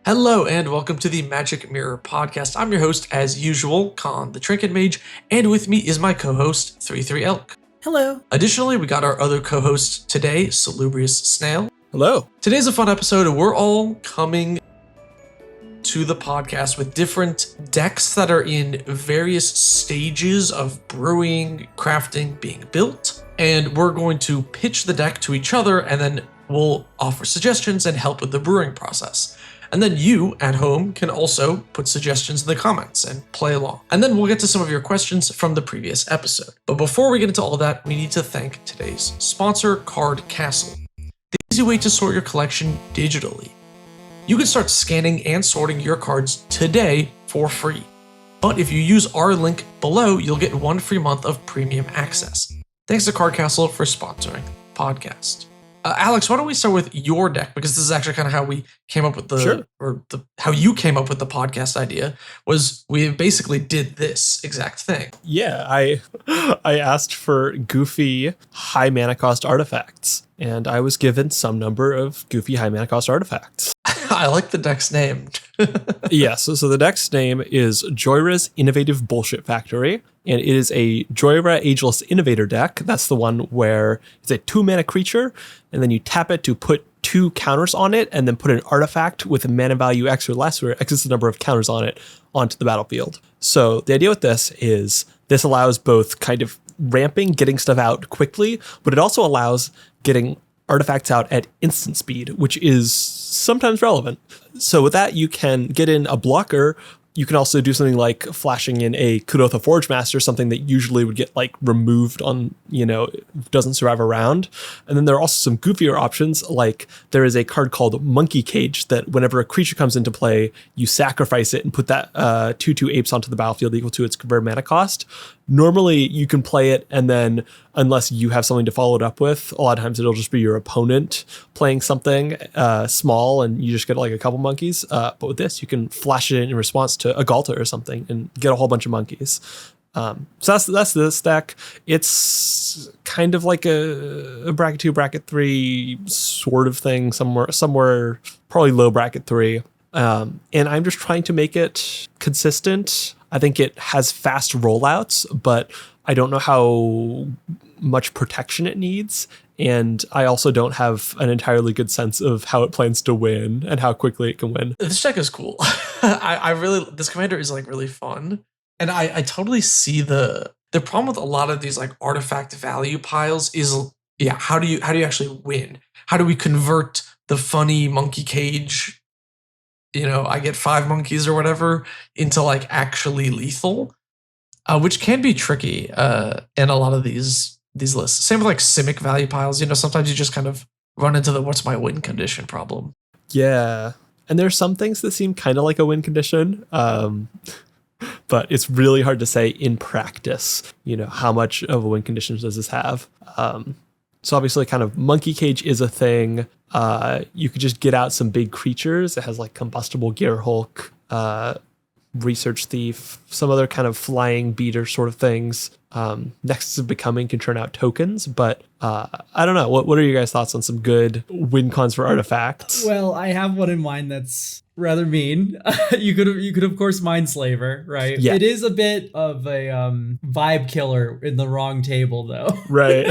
Hello and welcome to the Magic Mirror Podcast. I'm your host, as usual, Khan the Trinket Mage, and with me is my co-host, 33 Elk. Hello. Additionally, we got our other co-host today, Salubrious Snail. Hello. Today's a fun episode, and we're all coming to the podcast with different decks that are in various stages of brewing, crafting, being built, and we're going to pitch the deck to each other, and then we'll offer suggestions and help with the brewing process. And then you, at home, can also put suggestions in the comments and play along. And then we'll get to some of your questions from the previous episode. But before we get into all that, we need to thank today's sponsor, Card Castle, the easy way to sort your collection digitally. You can start scanning and sorting your cards today for free. But if you use our link below, you'll get 1 free month of premium access. Thanks to Card Castle for sponsoring the podcast. Alex, why don't we start with your deck? Because this is actually kind of how we came up with how you came up with the podcast idea, was we basically did this exact thing. Yeah, I asked for goofy high mana cost artifacts, and I was given some number of goofy high mana cost artifacts. I like the deck's name. Yes, so the deck's name is Joyra's Innovative Bullshit Factory, and it is a Joyra Ageless Innovator deck. That's the one where it's a 2-mana creature, and then you tap it to put 2 counters on it, and then put an artifact with a mana value X or less, where X is the number of counters on it, onto the battlefield. So the idea with this is this allows both kind of ramping, getting stuff out quickly, but it also allows getting artifacts out at instant speed, which is sometimes relevant. So with that, you can get in a blocker. You can also do something like flashing in a Kudotha Forge Master, something that usually would get like removed on, doesn't survive a round. And then there are also some goofier options, like there is a card called Monkey Cage that whenever a creature comes into play, you sacrifice it and put that 2/2 apes onto the battlefield equal to its convert mana cost. Normally you can play it, and then unless you have something to follow it up with, a lot of times it'll just be your opponent playing something small and you just get like a couple monkeys. But with this, you can flash it in response to a Galta or something and get a whole bunch of monkeys. So that's this deck. It's kind of like a bracket 2, bracket 3 sort of thing, somewhere probably low bracket 3. And I'm just trying to make it consistent. I think it has fast rollouts, but I don't know how much protection it needs. And I also don't have an entirely good sense of how it plans to win and how quickly it can win. This deck is cool. This commander is like really fun. And I totally see the problem with a lot of these like artifact value piles is, how do you actually win? How do we convert the funny Monkey Cage, I get 5 monkeys or whatever, into like actually lethal, which can be tricky in a lot of these lists. Same with like Simic value piles. Sometimes you just kind of run into the what's my win condition problem. Yeah. And there's some things that seem kind of like a win condition. But it's really hard to say in practice, how much of a win condition does this have? So obviously kind of Monkey Cage is a thing. You could just get out some big creatures. It has like Combustible Gearhulk, Research Thief, some other kind of flying beater sort of things. Nexus of Becoming can turn out tokens, but I don't know. What are your guys' thoughts on some good win cons for artifacts? Well, I have one in mind that's rather mean. You could of course Mindslaver, right? Yeah. It is a bit of a vibe killer in the wrong table, though. Right.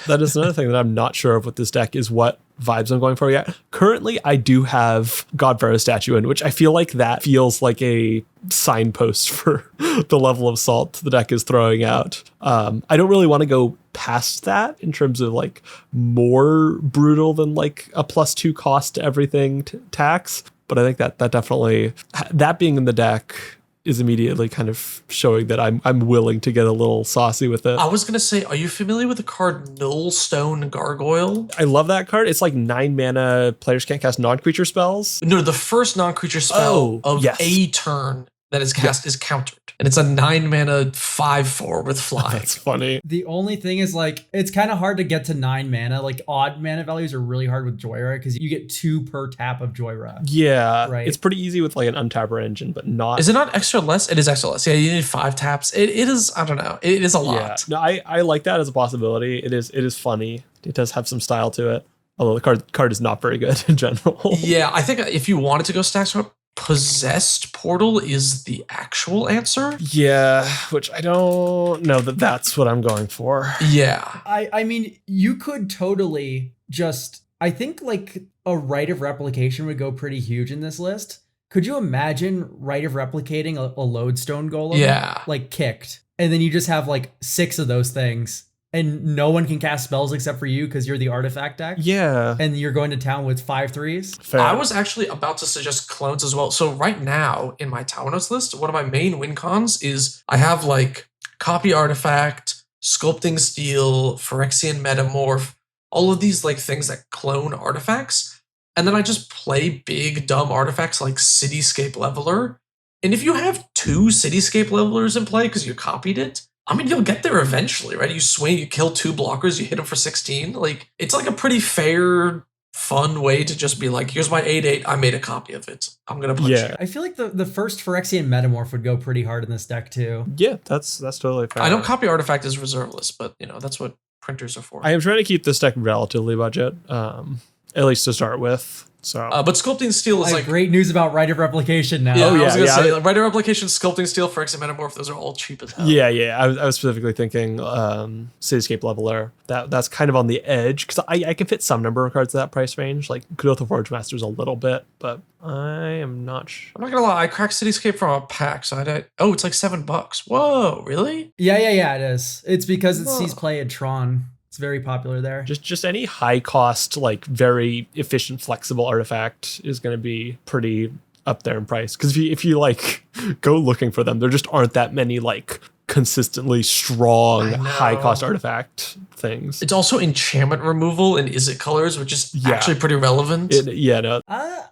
That is another thing that I'm not sure of with this deck is what vibes I'm going for yet. Currently, I do have God Pharaoh statue in, which I feel like that feels like a signpost for the level of salt the deck is throwing out. I don't really want to go past that in terms of like more brutal than like a +2 cost to everything tax. But I think that definitely, that being in the deck is immediately kind of showing that I'm willing to get a little saucy with it. I was going to say, are you familiar with the card Nullstone Gargoyle? I love that card. It's like 9 mana, players can't cast non-creature spells. No, the first non-creature spell a turn that is cast is countered. And it's a 9 mana 5/4 with fly. That's funny. The only thing is like, it's kind of hard to get to 9 mana. Like odd mana values are really hard with Joyra because you get 2 per tap of Joyra. Yeah. Right. It's pretty easy with like an untapper engine, but not. Is it not extra less? It is extra less. Yeah, you need 5 taps. It is, I don't know. It is a lot. Yeah. No, I like that as a possibility. It is funny. It does have some style to it. Although the card is not very good in general. Yeah, I think if you wanted to go stack swap, Possessed Portal is the actual answer. Yeah, which I don't know that that's what I'm going for. Yeah. I mean, you could totally just, I think like a Rite of Replication would go pretty huge in this list. Could you imagine Rite of Replicating a Lodestone Golem? Yeah. Like kicked. And then you just have like 6 of those things. And no one can cast spells except for you because you're the artifact deck. Yeah. And you're going to town with 5 3s. Fair. I was actually about to suggest clones as well. So right now in my Tower Notes list, one of my main win cons is I have like Copy Artifact, Sculpting Steel, Phyrexian Metamorph, all of these like things that clone artifacts. And then I just play big dumb artifacts like Cityscape Leveler. And if you have 2 Cityscape Levelers in play because you copied it, I mean, you'll get there eventually, right? You swing, you kill 2 blockers, you hit them for 16. Like, it's like a pretty fair, fun way to just be like, here's my 8/8, I made a copy of it. I'm gonna punch you. I feel like the first Phyrexian Metamorph would go pretty hard in this deck too. Yeah, that's totally fair. I know Copy Artifact is reserveless, but you know, that's what printers are for. I am trying to keep this deck relatively budget, at least to start with. So, but Sculpting Steel is like great news about Rite of Replication now. Yeah, I was gonna say, like, Rite of Replication, Sculpting Steel, Phyrexian Metamorph, those are all cheap as hell. Yeah. I was specifically thinking Cityscape Leveler. That's kind of on the edge because I can fit some number of cards at that price range. Like Kudoth of Forge Masters a little bit, but I am not sure. I'm not gonna lie, I cracked Cityscape from a pack, so it's like $7. Whoa, really? Yeah, it is. It's because it sees play at Tron. It's very popular there. Just any high cost, like very efficient, flexible artifact is going to be pretty up there in price. Because if you like go looking for them, there just aren't that many like consistently strong high cost artifact things. It's also enchantment removal in Izzet colors, which is actually pretty relevant.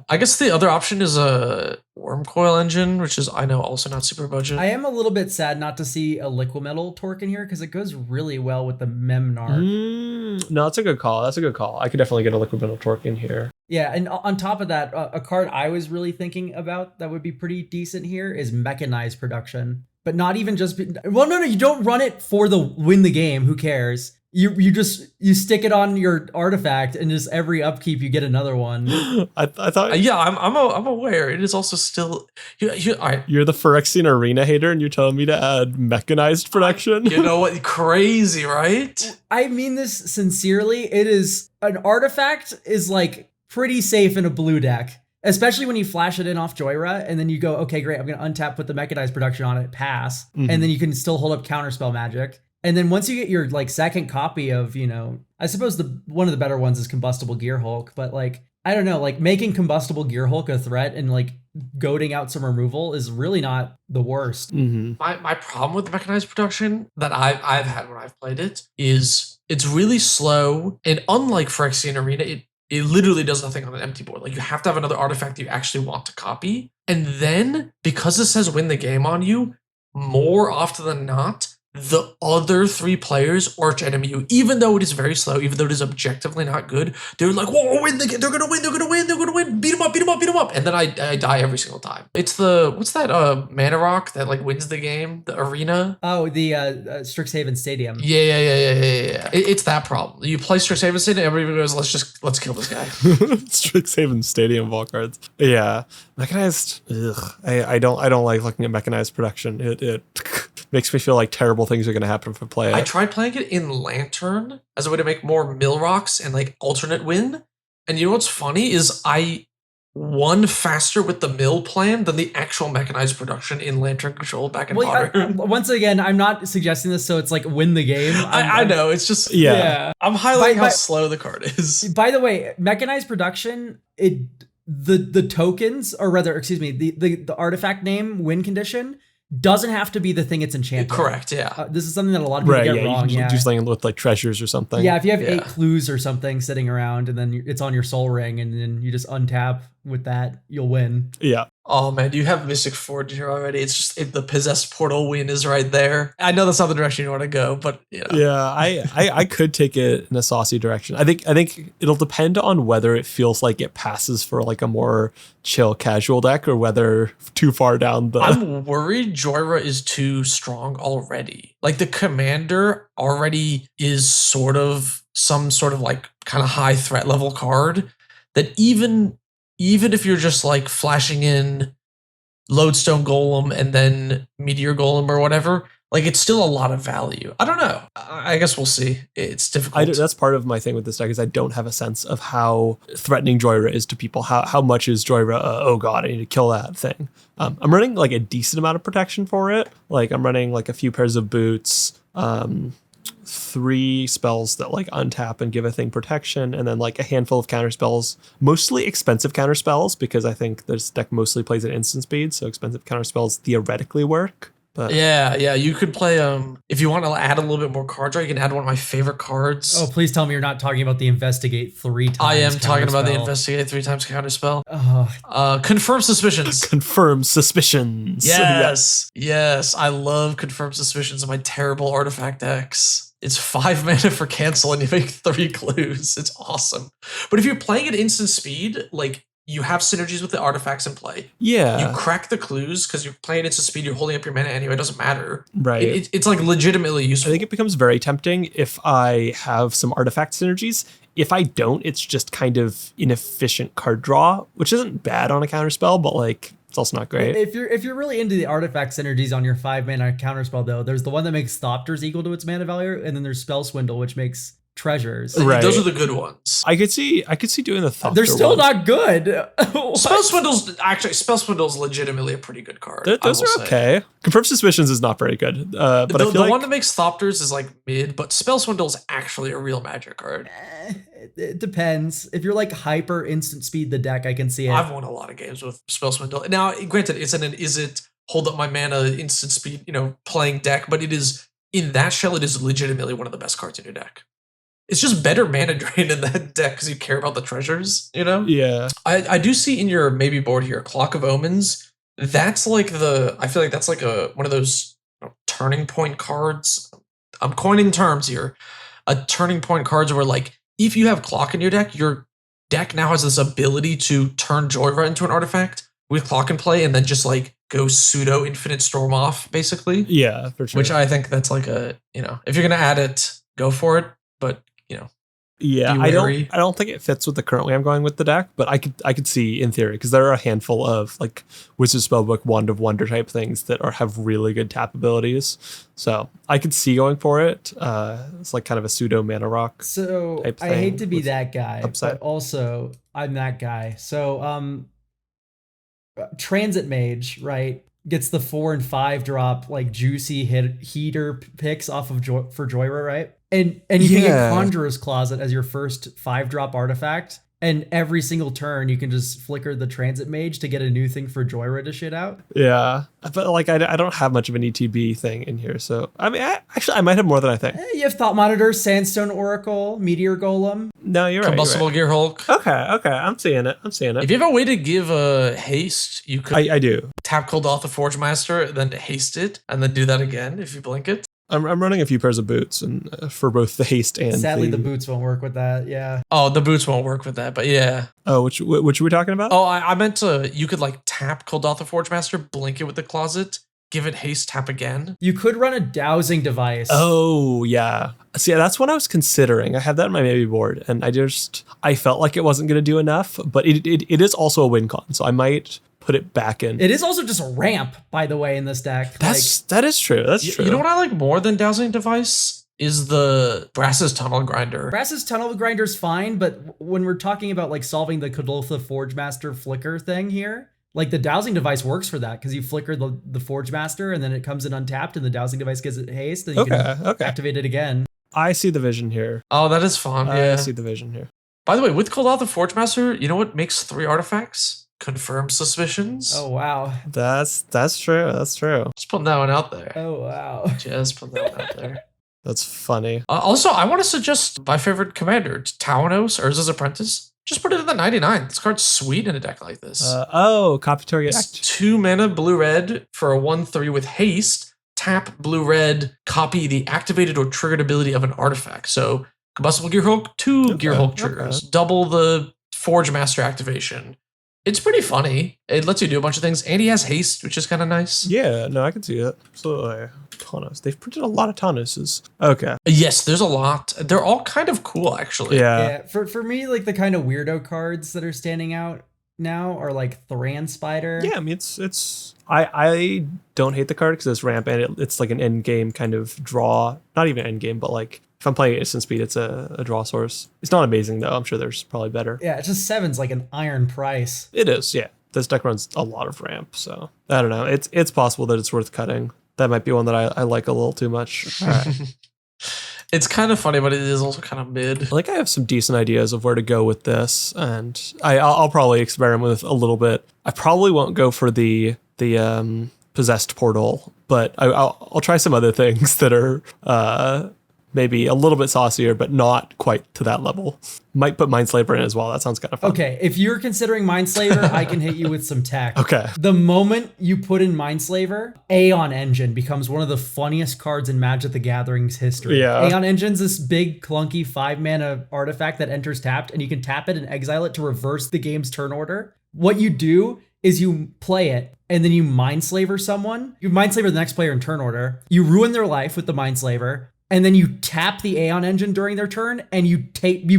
I guess the other option is a Wormcoil Engine, which is, I know, also not super budget. I am a little bit sad not to see a Liquimetal Torque in here because it goes really well with the Memnarch. No, that's a good call. I could definitely get a Liquimetal Torque in here. Yeah, and on top of that, a card I was really thinking about that would be pretty decent here is Mechanized Production. But not even just, no, you don't run it for the win the game. Who cares? You stick it on your artifact and just every upkeep you get another one. I thought. Yeah, I'm aware. It is also still. You're the Phyrexian Arena hater, and you're telling me to add Mechanized Production. You know what? Crazy, right? I mean this sincerely. It is an artifact is like pretty safe in a blue deck. Especially when you flash it in off Joyra, and then you go, okay, great, I'm going to untap, put the Mechanized Production on it, pass, and then you can still hold up Counterspell Magic. And then once you get your like second copy of, I suppose one of the better ones is Combustible Gear Hulk, but like, I don't know, like making Combustible Gear Hulk a threat and like goading out some removal is really not the worst. My problem with Mechanized Production that I've had when I've played it is it's really slow, and unlike Phyrexian Arena, it literally does nothing on an empty board. Like, you have to have another artifact you actually want to copy. And then, because it says win the game on you, more often than not, the other 3 players arch enemy you, even though it is very slow, even though it is objectively not good, they're like, whoa, win the game, they're gonna win, beat them up. And then I die every single time. It's what's that mana rock that like wins the game, the arena? Oh, the Strixhaven Stadium. Yeah. It's that problem. You play Strixhaven Stadium, everybody goes, let's kill this guy. Strixhaven Stadium of all cards. Yeah. Mechanized, I don't like looking at Mechanized Production. It makes me feel like terrible things are going to happen if I play it. I tried playing it in Lantern as a way to make more mill rocks and like alternate win. And you know what's funny is I won faster with the mill plan than the actual Mechanized Production in Lantern Control back in Modern. Once again, I'm not suggesting this so it's like win the game. I know, it's just, I'm highlighting how slow the card is. By the way, Mechanized Production, the tokens, or rather, excuse me, the artifact name win condition doesn't have to be the thing it's enchanted. Correct, yeah. This is something that a lot of people get wrong. You can do something with like treasures or something. Yeah, if you have 8 clues or something sitting around and then it's on your soul ring and then you just untap with that, you'll win. Yeah. Oh man, you have Mystic Forge here already. It's just the Possessed Portal win is right there. I know that's not the direction you want to go, but Yeah, I could take it in a saucy direction. I think it'll depend on whether it feels like it passes for like a more chill casual deck or whether too far down the. I'm worried Joyra is too strong already. Like the commander already is some sort of like kind of high threat level card that even even if you're just like flashing in Lodestone Golem and then Meteor Golem or whatever, like it's still a lot of value. I don't know. I guess we'll see. It's difficult. That's part of my thing with this deck is I don't have a sense of how threatening Joyra is to people. How much is Joyra? Oh god, I need to kill that thing. I'm running like a decent amount of protection for it. Like I'm running like a few pairs of boots, 3 spells that like untap and give a thing protection, and then like a handful of counter spells, mostly expensive counter spells because I think this deck mostly plays at instant speed, so expensive counter spells theoretically work. But yeah, you could play if you want to add a little bit more card draw, you can add one of my favorite cards. Oh, please tell me you're not talking about the Investigate 3 times. I am talking about the counterspell. Investigate 3 times counterspell. Oh, Confirm Suspicions. confirm suspicions. Yes, I love Confirm Suspicions in my terrible artifact decks. It's 5 mana for cancel and you make 3 clues. It's awesome. But if you're playing at instant speed, like you have synergies with the artifacts in play. Yeah. You crack the clues because you're playing instant speed, you're holding up your mana anyway, it doesn't matter. Right. It's like legitimately I useful. think it becomes very tempting if I have some artifact synergies. If I don't, it's just kind of inefficient card draw, which isn't bad on a counterspell, but like it's also not great. If you're really into the artifact synergies on your 5 mana counterspell though, there's the one that makes Thopters equal to its mana value, and then there's Spell Swindle, which makes treasures. Right. Those are the good ones. I could see doing the Thopter They're still one. not good. Spell Swindle's legitimately a pretty good card. Those are okay. Confirmed Suspicions is not very good. But I feel the like one that makes Thopters is like mid, but Spell Swindle is actually a real magic card. It depends. If you're like hyper instant speed the deck, I can see it. I've won a lot of games with Spell Swindle. Now, granted, it's an is it hold up my mana instant speed, playing deck, but it is in that shell, it is legitimately one of the best cards in your deck. It's just better mana drain in that deck because you care about the treasures, Yeah. I do see in your maybe board here, Clock of Omens. That's like I feel like that's like one of those turning point cards. I'm coining terms here. A turning point cards where like if you have Clock in your deck now has this ability to turn Joyra into an artifact with Clock in play and then just like go pseudo Infinite Storm off basically. Yeah, for sure. Which I think that's like if you're gonna add it, go for it. But yeah, I don't think it fits with the current way I'm going with the deck, but I could see in theory because there are a handful of like Wizard Spellbook Wand of Wonder type things that have really good tap abilities. So I could see going for it. It's like kind of a pseudo mana rock. So type I thing hate to be with that guy, upside. but also I'm that guy. So Transit Mage, right, gets the 4 and 5 drop like juicy heater picks off of for Joyra, right? And you can get Conjurer's Closet as your first 5-drop artifact. And every single turn, you can just flicker the Transit Mage to get a new thing for Joyra to shit out. Yeah, but like I don't have much of an ETB thing in here, so I mean, I might have more than I think. You have Thought Monitor, Sandstone Oracle, Meteor Golem. No, you're right. Combustible Gear Hulk. Okay, I'm seeing it. If you have a way to give a haste, you could I do. tap Kuldotha Forge Master, then haste it, and then do that again if you blink it. I'm running a few pairs of boots and for both the haste and Sadly, the boots won't work with that. Yeah. Oh, the boots won't work with that, but yeah. Oh, which are we talking about? Oh, I meant you could like tap Kuldotha Forge Master, blink it with the closet, give it haste, tap again. You could run a dowsing device. Oh, yeah. See, that's what I was considering. I had that in my maybe board, and I felt like it wasn't going to do enough, but it is also a win con, so I might put it back in. It is also just a ramp, by the way, in this deck. That is true. That's true. You know what I like more than dowsing device is the Brass's Tunnel Grinder. Brass's Tunnel Grinder's fine, but when we're talking about like solving the Kuldotha Forge Master flicker thing here, like the dowsing device works for that because you flicker the Forge Master and then it comes in untapped and the dowsing device gives it haste and you can activate it again. I see the vision here. Oh, that is fun. Yeah. I see the vision here. By the way, with Kuldotha Forge Master, you know what makes 3 artifacts? Confirm Suspicions. Oh, wow. That's true. That's true. Just putting that one out there. Oh, wow. Just putting that one out there. That's funny. Also, I want to suggest my favorite commander, Tawanos, Urza's Apprentice. Just put it in the 99. This card's sweet in a deck like this. Copy target It's act. 2 mana blue-red for a 1/3 with haste. Tap blue-red, copy the activated or triggered ability of an artifact. So, Combustible Gear Hulk, 2 Gear Hulk triggers. Double the Forge Master activation. It's pretty funny. It lets you do a bunch of things. And he has haste, which is kind of nice. Yeah, no, I can see it. Absolutely. Tanos. They've printed a lot of Tanoses. Okay. Yes, there's a lot. They're all kind of cool, actually. Yeah. For me, like the kind of weirdo cards that are standing out now, or like Thran Spider. Yeah, I mean, I don't hate the card because it's ramp and it's like an end game kind of draw. Not even end game, but like if I'm playing instant speed, it's a draw source. It's not amazing though. I'm sure there's probably better. Yeah, it's just 7's like an iron price. It is, yeah. This deck runs a lot of ramp, so I don't know. It's possible that it's worth cutting. That might be one that I like a little too much. All right. It's kind of funny, but it is also kind of mid. I have some decent ideas of where to go with this, and I'll probably experiment with a little bit. I probably won't go for the possessed portal, but I'll try some other things that are maybe a little bit saucier, but not quite to that level. Might put Mindslaver in as well. That sounds kind of fun. Okay, if you're considering Mindslaver, I can hit you with some tech. Okay. The moment you put in Mindslaver, Aeon Engine becomes one of the funniest cards in Magic the Gathering's history. Yeah. Aeon Engine's this big, clunky 5-mana artifact that enters tapped, and you can tap it and exile it to reverse the game's turn order. What you do is you play it, and then you Mindslaver someone. You Mindslaver the next player in turn order. You ruin their life with the Mindslaver. And then you tap the Aeon Engine during their turn, and you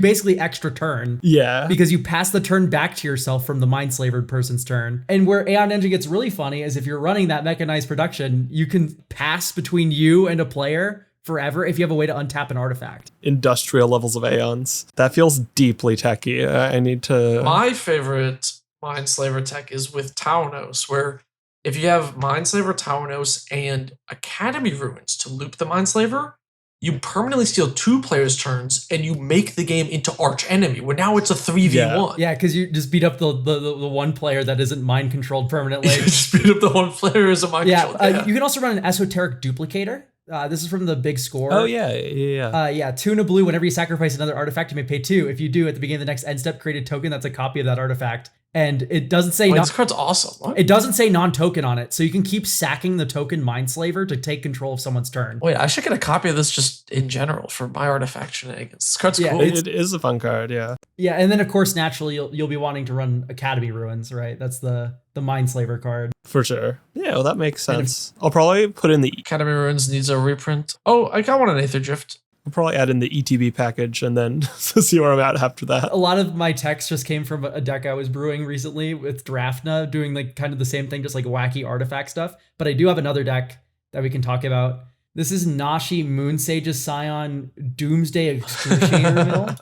basically extra turn. Yeah. Because you pass the turn back to yourself from the Mindslavered person's turn. And where Aeon Engine gets really funny is if you're running that mechanized production, you can pass between you and a player forever if you have a way to untap an artifact. Industrial levels of Aeons. That feels deeply techy. I need to... My favorite Mindslaver tech is with Taunos, where if you have Mindslaver, Taunos, and Academy Ruins to loop the Mindslaver, you permanently steal 2 players' turns and you make the game into arch enemy, where now it's a 3v1. Yeah, because you just beat up the one player that isn't mind controlled permanently. You just beat up the one player as a mind controlled. You can also run an Esoteric Duplicator. This is from the big score. Oh, yeah. 2 and a blue. Whenever you sacrifice another artifact, you may pay 2. If you do, at the beginning of the next end step, create a token that's a copy of that artifact. And it doesn't say... this card's awesome. What? It doesn't say non-token on it, so you can keep sacking the token Mindslaver to take control of someone's turn. Wait, I should get a copy of this just in general for my artifact shenanigans. This card's cool. It is a fun card, yeah. Yeah, and then of course, naturally, you'll be wanting to run Academy Ruins, right? That's the Mindslaver card. For sure. Yeah, well, that makes sense. I'll probably put in the... Academy Ruins needs a reprint. Oh, I got one in Aether Drift. I'll probably add in the ETB package and then see where I'm at after that. A lot of my text just came from a deck I was brewing recently with Draftna, doing like kind of the same thing, just like wacky artifact stuff. But I do have another deck that we can talk about. This is Nashi Moonsage's Scion Doomsday Excruciator Mill.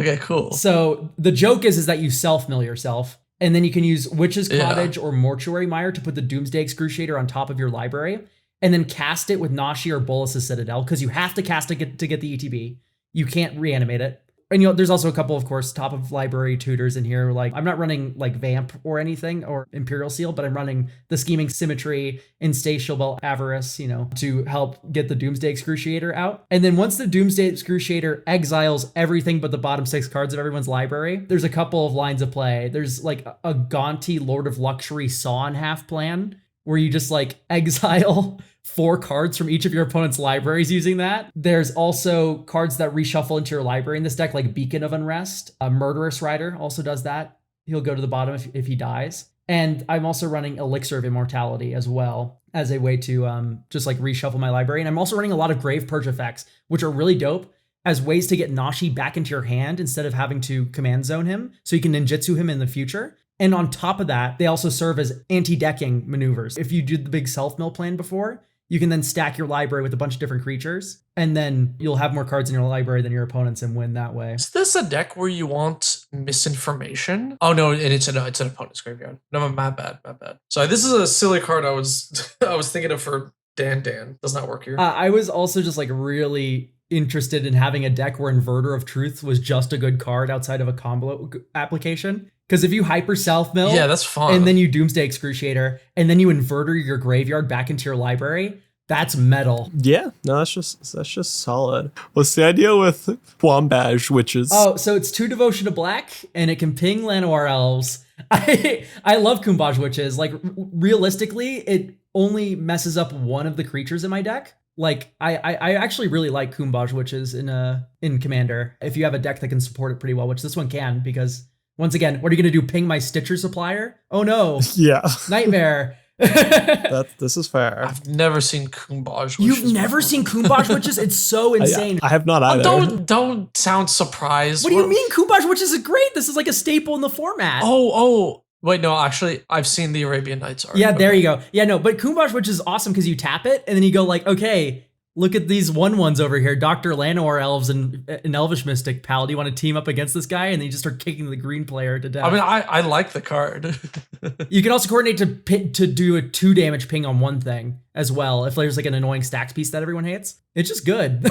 Okay, cool. So the joke is that you self-mill yourself, and then you can use Witch's Cottage or Mortuary Mire to put the Doomsday Excruciator on top of your library, and then cast it with Nashi or Bolas's Citadel, because you have to cast it to get the ETB. You can't reanimate it. And there's also a couple, of course, top of library tutors in here. Like, I'm not running like Vamp or anything or Imperial Seal, but I'm running the Scheming Symmetry, Insatiable Avarice, to help get the Doomsday Excruciator out. And then once the Doomsday Excruciator exiles everything but the bottom 6 cards of everyone's library, there's a couple of lines of play. There's like a Gonti Lord of Luxury Saw in Half plan, where you just like exile 4 cards from each of your opponent's libraries using that. There's also cards that reshuffle into your library in this deck, like Beacon of Unrest. A Murderous Rider also does that. He'll go to the bottom if he dies. And I'm also running Elixir of Immortality as well as a way to just like reshuffle my library. And I'm also running a lot of Grave Purge effects, which are really dope as ways to get Nashi back into your hand instead of having to command zone him, so you can ninjutsu him in the future. And on top of that, they also serve as anti-decking maneuvers. If you did the big self-mill plan before, you can then stack your library with a bunch of different creatures, and then you'll have more cards in your library than your opponents and win that way. Is this a deck where you want misinformation? Oh no, and it's an opponent's graveyard. No, my bad. So this is a silly card I was thinking of for Dan. Does not work here. I was also just like really interested in having a deck where Inverter of Truth was just a good card outside of a combo application. Because if you hyper self-mill, that's fun. And then you Doomsday Excruciator, and then you Inverter your graveyard back into your library, that's metal. Yeah, no, that's just solid. What's the idea with Wombage Witches? Oh, so it's 2 Devotion to Black, and it can ping Llanowar Elves. I love Kumbaj Witches. Like, realistically, it only messes up one of the creatures in my deck. Like, I actually really like Kumbaj Witches in Commander, if you have a deck that can support it pretty well, which this one can, because once again, what are you going to do? Ping my Stitcher supplier? Oh no. Yeah. Nightmare. This is fair. I've never seen Kumbaj Witches. You've never seen Kumbaj Witches? It's so insane. I have not either. Don't sound surprised. What do you mean? Kumbaj Witches is great. This is like a staple in the format. Oh, Wait, no, actually, I've seen the Arabian Nights art. Yeah, there you go. Yeah, no, but Kumbash, which is awesome because you tap it and then you go like, okay, look at these 1/1s over here. Dr. Llanowar elves and an Elvish Mystic pal. Do you want to team up against this guy? And then you just start kicking the green player to death. I mean, I like the card. You can also coordinate to do a 2 damage ping on one thing as well. If there's like an annoying stacks piece that everyone hates, it's just good.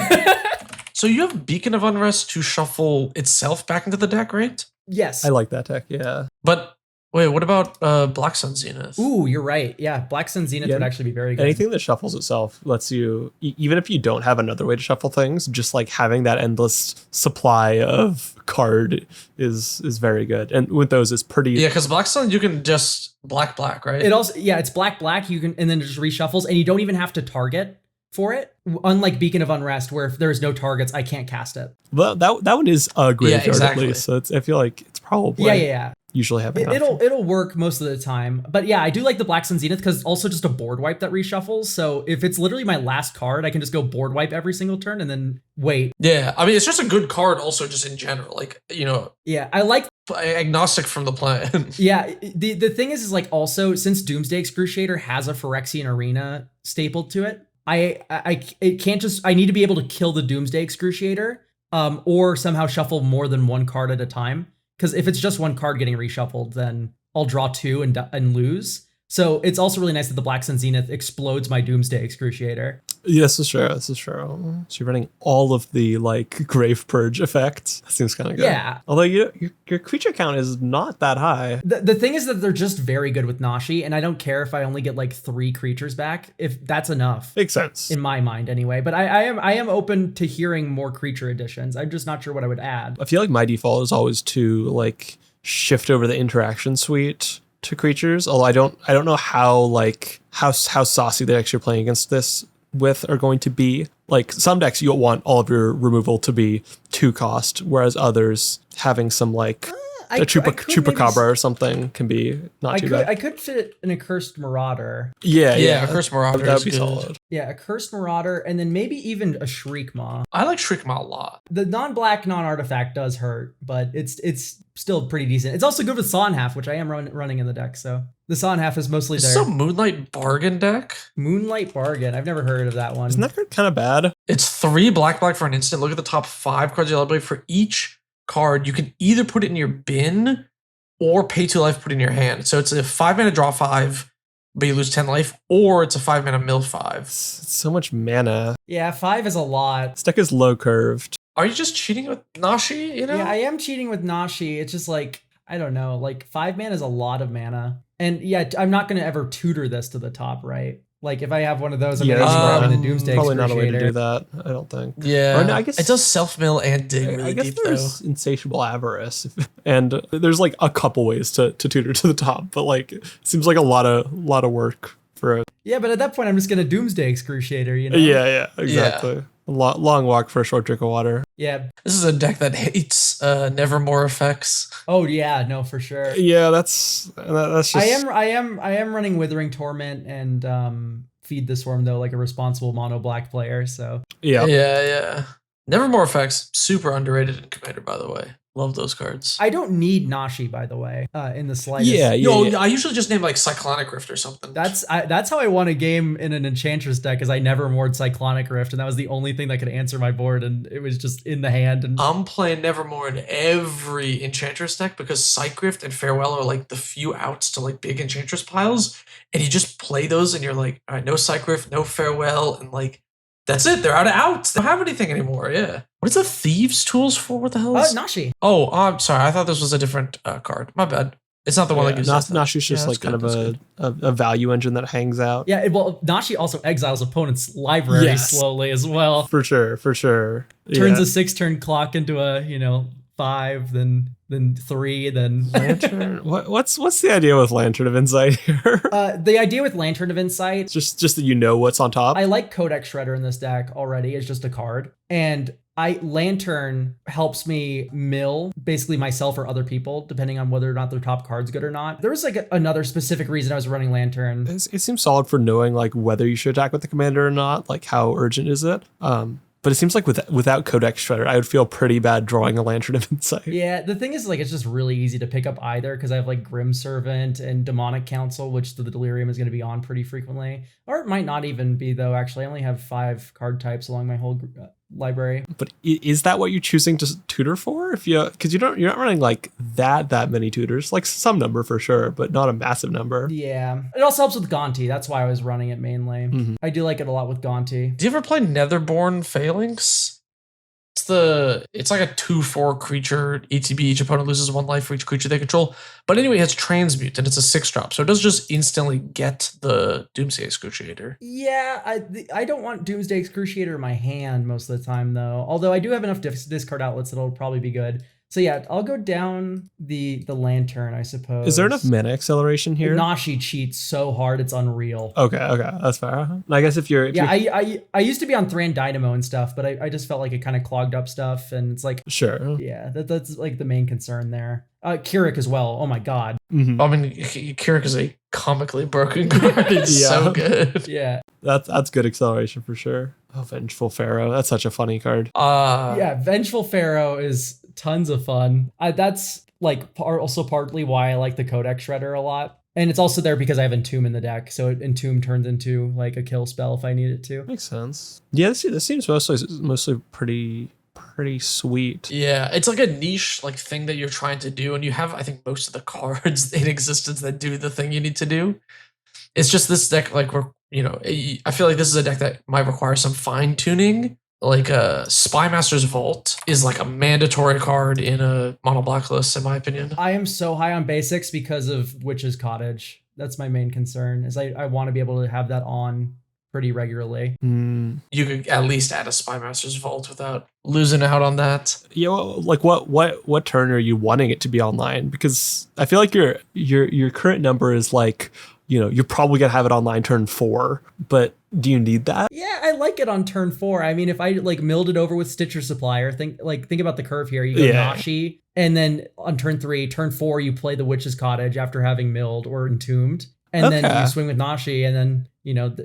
So you have Beacon of Unrest to shuffle itself back into the deck, right? Yes. I like that deck, yeah. But wait, what about Black Sun Zenith? Ooh, you're right. Yeah, Black Sun Zenith would actually be very good. Anything that shuffles itself lets you, even if you don't have another way to shuffle things, just like having that endless supply of card is very good. And with those, it's pretty. Yeah, because Black Sun, you can just black, right? It also, yeah, it's black. You can, and then it just reshuffles, and you don't even have to target for it. Unlike Beacon of Unrest, where if there's no targets, I can't cast it. Well, that one is a graveyard exactly. at least. So I feel like it's probably. Yeah. Usually have it'll work most of the time, but yeah, I do like the Black Sun Zenith because it's also just a board wipe that reshuffles. So if it's literally my last card, I can just go board wipe every single turn and then wait. Yeah, I mean it's just a good card, also just in general, like Yeah, I like agnostic from the plan. Yeah, the thing is like also since Doomsday Excruciator has a Phyrexian Arena stapled to it, it can't just I need to be able to kill the Doomsday Excruciator, or somehow shuffle more than one card at a time. Because if it's just one card getting reshuffled, then I'll draw 2 and lose. So it's also really nice that the Black Sun Zenith explodes my Doomsday Excruciator. Yeah, this is true. So you're running all of the like Grave Purge effects. That seems kind of good. Yeah. Although your creature count is not that high. The thing is that they're just very good with Nashi, and I don't care if I only get like 3 creatures back, if that's enough. Makes sense. In my mind anyway. But I am open to hearing more creature additions. I'm just not sure what I would add. I feel like my default is always to like shift over the interaction suite to creatures. Although I don't know how saucy the decks you're playing against this with are going to be. Like some decks you'll want all of your removal to be 2 cost, whereas others having some like a Chupacabra or something can be not too bad. I could fit an Accursed Marauder. Yeah, a Cursed Marauder that would be good. solid. Yeah, a Cursed Marauder, and then maybe even a Shriekmaw. I like Shriekmaw a lot. The non-black, non-artifact does hurt, but it's still pretty decent. It's also good with Saw and Half, which I am running in the deck, so the Saw and Half is mostly there. It's a Moonlight Bargain deck. Moonlight Bargain. I've never heard of that one. Isn't that card kind of bad? It's 3 black for an instant. Look at the top 5 cards you play. For each card, you can either put it in your bin or pay 2 life, put it in your hand. So it's a 5 mana draw 5, but you lose 10 life, or it's a 5 mana mill 5. It's so much mana. Yeah, 5 is a lot. This deck is low curved. Are you just cheating with Nashi? Yeah, I am cheating with Nashi. It's just like, I don't know, like 5 mana is a lot of mana. And yeah, I'm not going to ever tutor this to the top, right? Like if I have one of those, I'm going to grab in the Doomsday probably not a way to Excruciator. do that, I don't think. Yeah, Or no, I guess it does self-mill and dig really I guess deep, there's though. insatiable avarice, and there's like a couple ways to tutor to the top, but like it seems like a lot of work for it. Yeah, but at that point, I'm just going to Doomsday Excruciator, you know? Yeah, exactly. A long walk for a short drink of water. Yeah. This is a deck that hates Nevermore effects. Oh yeah, no, for sure. Yeah, that's just. I am running Withering Torment and Feed the Swarm though, like a responsible mono black player. So Yeah. Nevermore effects super underrated in Commander, by the way. Love those cards. I don't need Nashi, by the way, in the slightest. Yeah. I usually just name like Cyclonic Rift or something. That's how I won a game in an Enchantress deck, is I never moored Cyclonic Rift, and that was the only thing that could answer my board, and it was just in the hand. And I'm playing Nevermore in every Enchantress deck because Cyc Rift and Farewell are like the few outs to like big Enchantress piles, and you just play those, and you're like, all right, no Cyc Rift, no Farewell, and like that's it. They're out of outs. They don't have anything anymore. Yeah. What is the Thieves Tools for? What the hell is Nashi. Oh, I'm sorry. I thought this was a different card. My bad. It's not the one that uses Nashi's just like kind of a value engine that hangs out. Yeah, well, Nashi also exiles opponent's library slowly as well. For sure. Turns a 6-turn clock into a 5, then 3, then Lantern. What's the idea with Lantern of Insight here? The idea with Lantern of Insight, just that you know what's on top. I like Codex Shredder in this deck already. It's just a card, and Lantern helps me mill basically myself or other people, depending on whether or not their top card's good or not. There was like another specific reason I was running Lantern. It seems solid for knowing like whether you should attack with the commander or not. Like how urgent is it? But But it seems like without Codex Shredder, I would feel pretty bad drawing a Lantern of Insight. Yeah, the thing is, like, it's just really easy to pick up either because I have like Grim Servant and Demonic Council, which the Delirium is going to be on pretty frequently. Or it might not even be, though. Actually, I only have 5 card types along my whole library. But is that what you're choosing to tutor for? Because you're not running like that many tutors, like some number for sure, but not a massive number. Yeah, it also helps with Gonti. That's why I was running it mainly. Mm-hmm. I do like it a lot with Gonti. Do you ever play Netherborn Phalanx? It's like a 2/4 creature. ETB, each opponent loses 1 life for each creature they control. But anyway, it has Transmute and it's a 6-drop, so it does just instantly get the Doomsday Excruciator. Yeah, I don't want Doomsday Excruciator in my hand most of the time though. Although I do have enough discard outlets that'll probably be good. So yeah, I'll go down the Lantern, I suppose. Is there enough mana acceleration here? Nashi cheats so hard, it's unreal. Okay, that's fair. I guess if you're I used to be on Thran Dynamo and stuff, but I just felt like it kind of clogged up stuff, and it's like sure. Yeah, that's like the main concern there. Keurig as well. Oh my god. Mm-hmm. I mean, Keurig is a comically broken card. It's so good. Yeah. That's good acceleration for sure. Oh, Vengeful Pharaoh. That's such a funny card. Yeah, Vengeful Pharaoh is tons of fun. That's like also partly why I like the Codex Shredder a lot. And it's also there because I have Entomb in the deck, so Entomb turns into like a kill spell if I need it to. Makes sense. Yeah, this seems mostly pretty sweet. Yeah, it's like a niche like thing that you're trying to do, and you have, I think, most of the cards in existence that do the thing you need to do. It's just this deck, like, I feel like this is a deck that might require some fine tuning. Like Spy Master's Vault is like a mandatory card in a mono blacklist, in my opinion. I am so high on basics because of Witch's Cottage. That's my main concern, is I want to be able to have that on pretty regularly. You could at least add a Spy Master's Vault without losing out on that. Yeah, like what turn are you wanting it to be online? Because I feel like your current number is like, you're probably gonna have it online turn 4, but do you need that? Yeah, I like it on turn 4. I mean, if I like milled it over with Stitcher Supplier, think about the curve here. You go Nashi, and then on turn 3, turn 4, you play the Witch's Cottage after having milled or entombed, and then you swing with Nashi, and then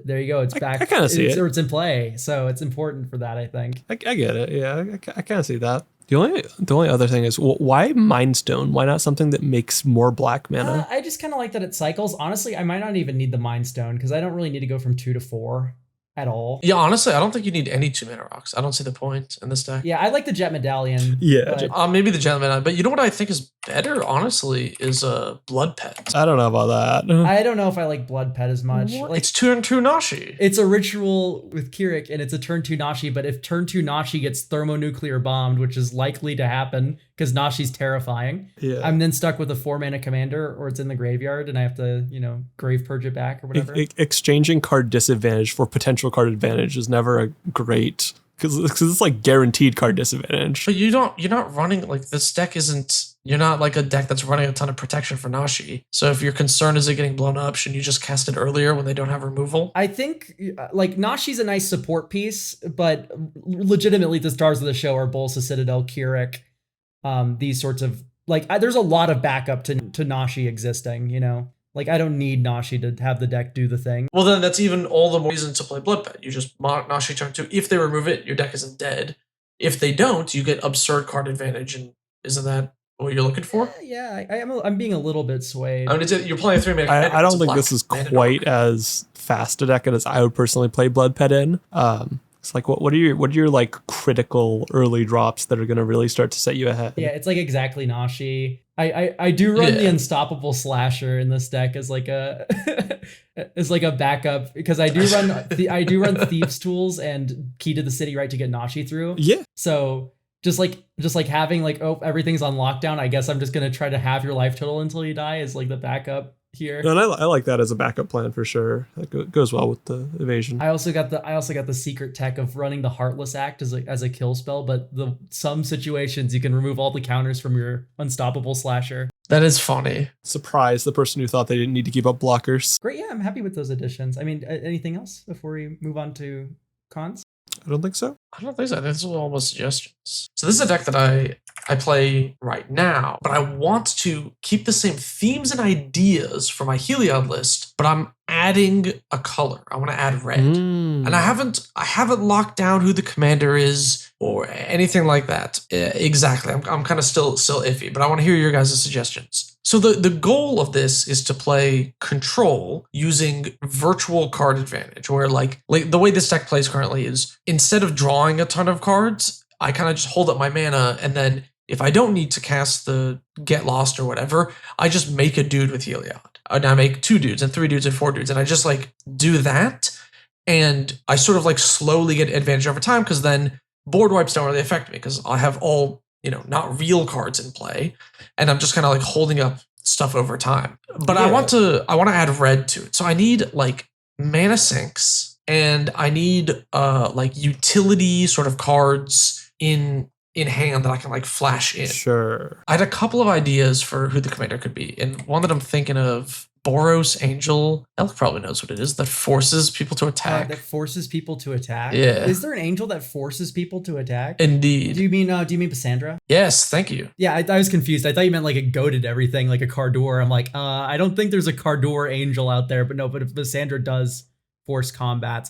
there you go. It's back. I kind of see it. Or it's in play, so it's important for that, I think. I get it. Yeah, I kind of see that. The only other thing is, why Mind Stone? Why not something that makes more black mana? I just kind of like that it cycles. Honestly, I might not even need the Mind Stone because I don't really need to go from 2 to 4 at all. Yeah, honestly, I don't think you need any 2-mana rocks. I don't see the point in this deck. Yeah, I like the Jet Medallion. Yeah. Maybe the Jet Medallion, but you know what I think is better, honestly, is Blood Pet. I don't know about that. I don't know if I like Blood Pet as much. Like, it's turn 2 Nashi. It's a ritual with Keurig, and it's a turn 2 Nashi, but if turn 2 Nashi gets thermonuclear bombed, which is likely to happen because Nashi's terrifying, I'm then stuck with a 4-mana commander, or it's in the graveyard, and I have to, grave purge it back or whatever. Exchanging card disadvantage for potential card advantage is never a great, because it's like guaranteed card disadvantage. But you're not running, like, this deck isn't, you're not like a deck that's running a ton of protection for Nashi. So if your concern is it getting blown up, shouldn't you just cast it earlier when they don't have removal? I think like Nashi's a nice support piece, but legitimately the stars of the show are Bolsa, Citadel, Keurig, these sorts of, like, there's a lot of backup to Nashi existing, Like, I don't need Nashi to have the deck do the thing. Well, then that's even all the more reason to play Blood Pet. You just mock Nashi turn 2. If they remove it, your deck isn't dead. If they don't, you get absurd card advantage, and isn't that what you're looking for? Yeah, I'm being a little bit swayed. I mean, you're playing a 3-mana commander. I don't think this is quite as fast a deck as I would personally play Blood Pet in. It's like, what are your like critical early drops that are going to really start to set you ahead? Yeah, it's like exactly Nashi. I do run the Unstoppable Slasher in this deck as like a backup, because I do run Thieves Tools and Key to the City Right to get Nashi through. Yeah. So just like having like, oh, everything's on lockdown, I guess I'm just gonna try to have your life total until you die is like the backup here. And I like that as a backup plan for sure. That goes well with the evasion. I also got the secret tech of running the Heartless Act as a kill spell, but some situations you can remove all the counters from your Unstoppable Slasher. That is funny. Surprise the person who thought they didn't need to keep up blockers. Great, yeah, I'm happy with those additions. I mean, anything else before we move on to cons? I don't think so. I don't think so. I think this was almost suggestions. So this is a deck that I play right now, but I want to keep the same themes and ideas for my Heliod list, but I'm adding a color. I want to add red. Mm. And I haven't locked down who the commander is or anything like that. Exactly. I'm kind of still iffy, but I want to hear your guys' suggestions. So the goal of this is to play control using virtual card advantage, where like the way this deck plays currently is instead of drawing a ton of cards, I kind of just hold up my mana, and then if I don't need to cast the Get Lost or whatever, I just make a dude with Heliod. And I make 2 dudes and 3 dudes and 4 dudes, and I just like do that. And I sort of like slowly get advantage over time, because then board wipes don't really affect me because I have all, not real cards in play, and I'm just kind of like holding up stuff over time. But Yeah. I want to add red to it. So I need like mana sinks, and I need like utility sort of cards in hand that I can like flash in. Sure. I had a couple of ideas for who the commander could be, and one that I'm thinking of, Boros Angel. Elk probably knows what it is. That forces people to attack. That forces people to attack. Yeah. Is there an angel that forces people to attack? Indeed. Do you mean Cassandra? Yes, thank you. Yeah, I was confused. I thought you meant like it goaded everything, like a Cardor. I'm like, I don't think there's a Cardor angel out there, but no. But if Cassandra does force combat,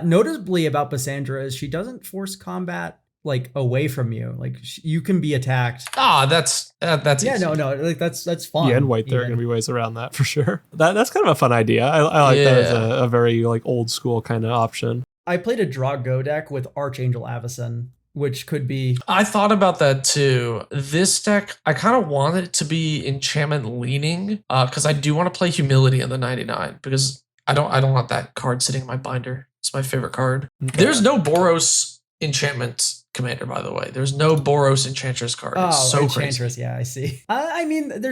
notably about Cassandra is she doesn't force combat like away from you. Like you can be attacked. That's Yeah, easy. no, like that's fun. Yeah, and white, there are even. going to be ways around that for sure. That's kind of a fun idea. I like that as a very like old school kind of option. I played a draw go deck with Archangel Avacyn, which could be. I thought about that too. This deck, I kind of want it to be enchantment leaning, because I do want to play Humility in the 99, because I don't want that card sitting in my binder. It's my favorite card. Okay. There's no Boros enchantment commander, by the way. There's no Boros Enchantress card. It's so Enchantress, crazy. yeah, I see. I mean, there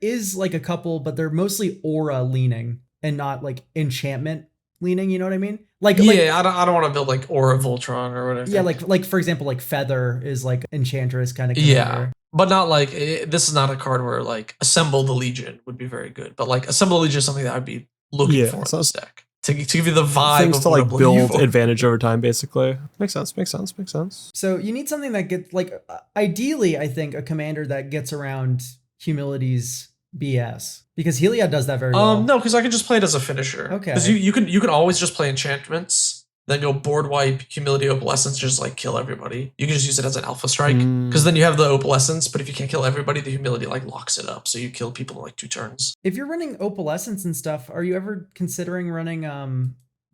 is like a couple, but they're mostly aura leaning and not like enchantment leaning. You know what I mean? Like, I don't want to build like Aura Voltron or whatever. Yeah, like for example, like Feather is like Enchantress kind of. Yeah, but not like this is not a card where like Assemble the Legion would be very good, but like Assemble the Legion is something that I'd be looking for in this deck to give you the vibe things of to what like I'm looking build for. advantage over time, basically. Makes sense. So you need something that gets like ideally, I think, a commander that gets around Humility's BS, because Heliod does that very well. No, because I can just play it as a finisher. Okay. Because you can always just play enchantments, then go board wipe, Humility, Opalescence, just like kill everybody. You can just use it as an alpha strike, because then you have the Opalescence, but if you can't kill everybody, the Humility like locks it up, so you kill people in like 2 turns. If you're running Opalescence and stuff, are you ever considering running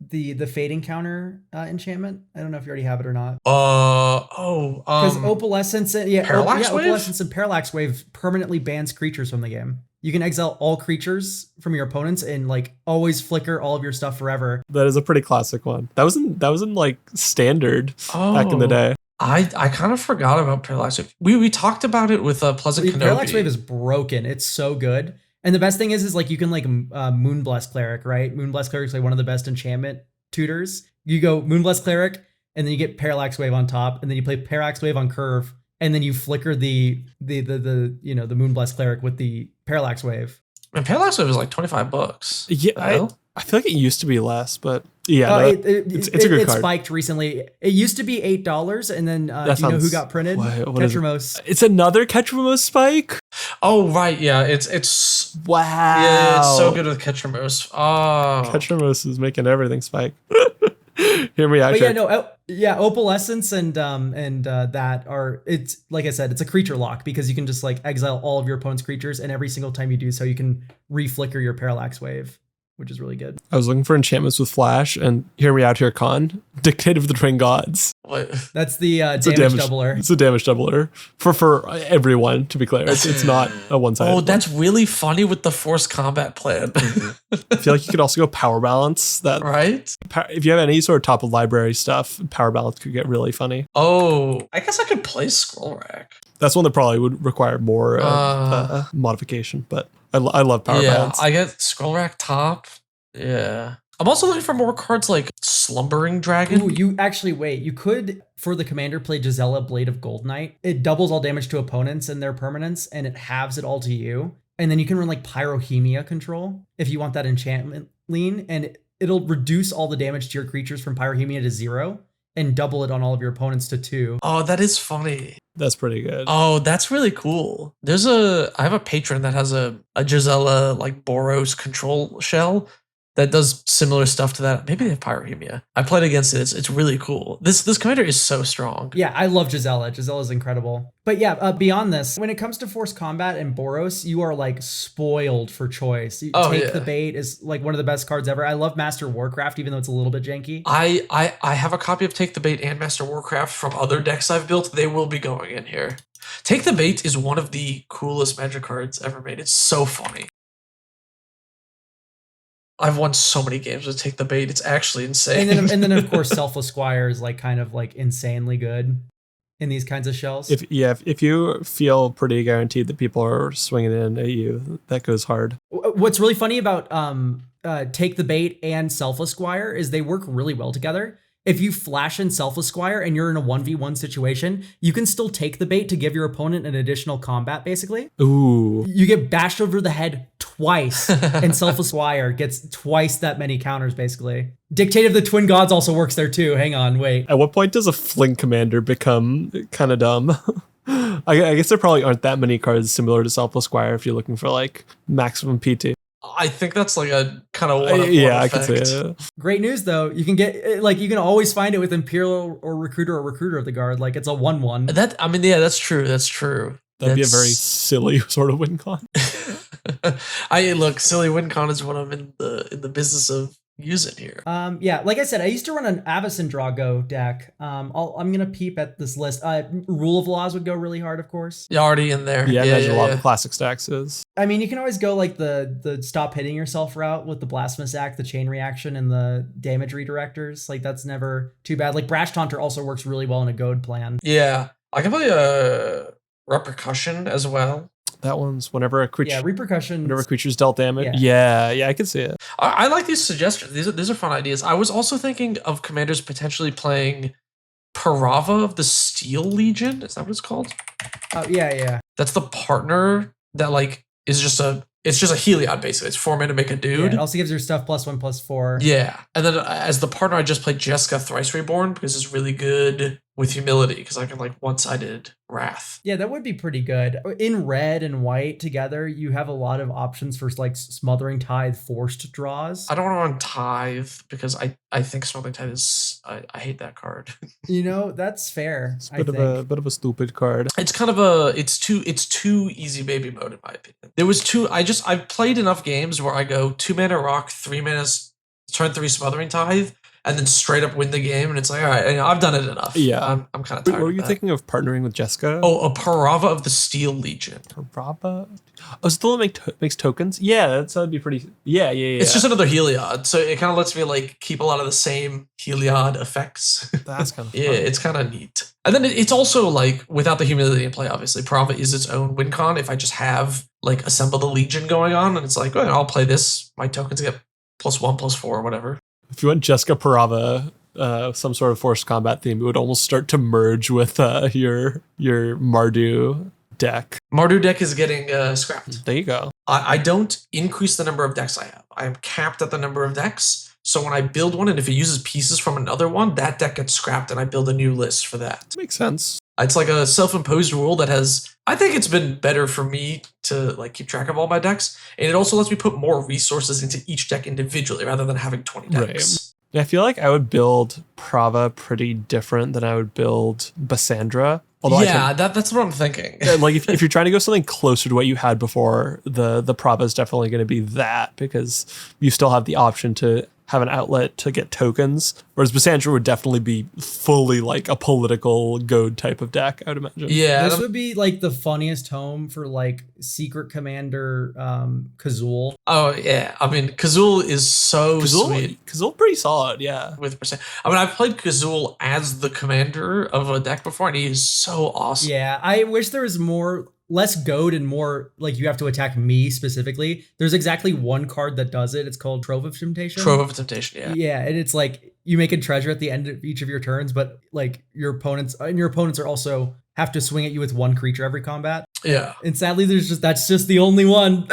the Fading Counter enchantment? I don't know if you already have it or not. Because Opalescence, Parallax Wave? Opalescence and Parallax Wave permanently bans creatures from the game. You can exile all creatures from your opponents and like always flicker all of your stuff forever. That is a pretty classic one. That was in like standard back in the day. I kind of forgot about Parallax Wave. We talked about it with Pleasant Kenobi. Parallax Wave is broken. It's so good. And the best thing is like you can like Moonbless Cleric, right? Moonbless Cleric is like one of the best enchantment tutors. You go Moonbless Cleric, and then you get Parallax Wave on top, and then you play Parallax Wave on curve, and then you flicker the Moonbless Cleric with the Parallax Wave. And Parallax Wave is like $25. Yeah, I feel like it used to be less, but yeah, it's a good card. It spiked recently. It used to be $8, and then do you know who got printed? Ketramos. It's another Ketramos spike. Oh right, yeah, it's wow. Yeah, it's so good with Ketramos. Oh, Ketramos is making everything spike. Hear me out. But Opalescence and that are, it's like I said, it's a creature lock, because you can just like exile all of your opponent's creatures, and every single time you do so, you can reflicker your Parallax Wave, which is really good. I was looking for enchantments with flash, and hear me out here, Con. Dictate of the Twin Gods. what? That's the damage doubler. It's a damage doubler for everyone, to be clear. It's not a one-sided. Oh, that's really funny with the force combat plan. I feel like you could also go power balance. That right? if you have any sort of top of library stuff, power balance could get really funny. Oh, I guess I could play Scroll Rack. That's one that probably would require more modification, but I love power balance. I get Scroll Rack top. Yeah. I'm also looking for more cards like Slumbering Dragon. Ooh, you could, for the commander, play Gisela, Blade of Gold Knight. It doubles all damage to opponents and their permanents, and it halves it all to you. And then you can run like Pyrohemia control if you want that enchantment lean, and it'll reduce all the damage to your creatures from Pyrohemia to 0 and double it on all of your opponents to 2. Oh, that is funny. That's pretty good. Oh, that's really cool. I have a patron that has a Gisela like Boros control shell. that does similar stuff to that. Maybe they have Pyrrhemia. I played against it. It's really cool. This commander is so strong. Yeah, I love Gisela. Gisela's incredible. But yeah, beyond this, when it comes to forced combat and Boros, you are like spoiled for choice. Take the Bait is like one of the best cards ever. I love Master Warcraft, even though it's a little bit janky. I have a copy of Take the Bait and Master Warcraft from other decks I've built. They will be going in here. Take the Bait is one of the coolest Magic cards ever made. It's so funny. I've won so many games with Take the Bait. It's actually insane. And then of course, Selfless Squire is like kind of like insanely good in these kinds of shells. If you feel pretty guaranteed that people are swinging in at you, that goes hard. What's really funny about Take the Bait and Selfless Squire is they work really well together. If you flash in Selfless Squire and you're in a 1v1 situation, you can still take the bait to give your opponent an additional combat, basically. Ooh. You get bashed over the head twice, and Selfless Squire gets twice that many counters, basically. Dictate of the Twin Gods also works there too. Hang on, wait. At what point does a Fling Commander become kind of dumb? I guess there probably aren't that many cards similar to Selfless Squire if you're looking for like maximum PT. I think that's like a kind of one. I could say it. Great news though, you can get like you can always find it with Imperial or Recruiter of the Guard. Like it's a 1/1. That's true. That's true. That'd be a very silly sort of win con. Silly win con is what I'm in the business of using here. Yeah, like I said, I used to run an Avacyn Drago deck. I'm gonna peep at this list. Rule of Laws would go really hard, of course. You're already in there. Yeah, a lot of the classic stacks is. I mean, you can always go like the stop hitting yourself route with the Blasphemous Act, the chain reaction, and the damage redirectors. Like that's never too bad. Like Brash Taunter also works really well in a goad plan. Yeah, I can play a Repercussion as well. That one's whenever a creature. Yeah, Repercussion. Whenever creature's dealt damage. Yeah, I can see it. I like these suggestions. These are fun ideas. I was also thinking of commanders potentially playing Parava of the Steel Legion. Is that what it's called? Oh yeah. That's the partner that like is just a Heliod basically. It's 4 mana to make a dude. Yeah, it also gives your stuff +1/+4. Yeah, and then as the partner, I just played Jessica Thrice Reborn because it's really good with humility because I can like one-sided Wrath. Yeah, that would be pretty good. In red and white together, you have a lot of options for like Smothering Tithe forced draws. I don't want to run Tithe because I think Smothering Tithe is I hate that card. You know, that's fair. It's a bit of a stupid card. It's kind of it's too easy baby mode in my opinion. There was I've played enough games where I go 2 mana Rock, 3 mana turn 3 Smothering Tithe, and then straight up win the game, and it's like, all right, I've done it enough. Yeah, I'm kind of tired. Were you thinking of partnering with Jessica? Oh, a Parava of the Steel Legion. Parava? Oh, still makes tokens? Yeah, that'd be pretty. Yeah. It's just another Heliod, so it kind of lets me like keep a lot of the same Heliod effects. That's kind of yeah, it's kind of neat. And then it's also like without the humility in play, obviously, Parava is its own win con. If I just have like Assemble the Legion going on, and it's like, oh, I'll play this. My tokens get +1/+4 or whatever. If you want Jessica Parava, some sort of forced combat theme, it would almost start to merge with your Mardu deck. Mardu deck is getting scrapped. There you go. I don't increase the number of decks I have. I am capped at the number of decks. So when I build one, and if it uses pieces from another one, that deck gets scrapped, and I build a new list for that. Makes sense. It's like a self-imposed rule that I think it's been better for me to like keep track of all my decks, and it also lets me put more resources into each deck individually rather than having 20 decks. Right. Yeah, I feel like I would build Prava pretty different than I would build Bassandra. Although that's what I'm thinking. Like if you're trying to go something closer to what you had before, the Prava is definitely going to be that because you still have the option to have an outlet to get tokens, whereas Bassandra would definitely be fully like a political goad type of deck, I would imagine. Yeah, this would be like the funniest home for like Secret Commander Kazul. Oh yeah, I mean Kazul is sweet. Kazul pretty solid, yeah. With percent, I mean I've played Kazul as the commander of a deck before, and he is so awesome. Yeah, I wish there was less goad and more like you have to attack me specifically. There's exactly one card that does it. It's called Trove of Temptation. Trove of Temptation, yeah. Yeah, and it's like you make a treasure at the end of each of your turns, but like your opponents are also have to swing at you with one creature every combat. Yeah. And sadly that's just the only one.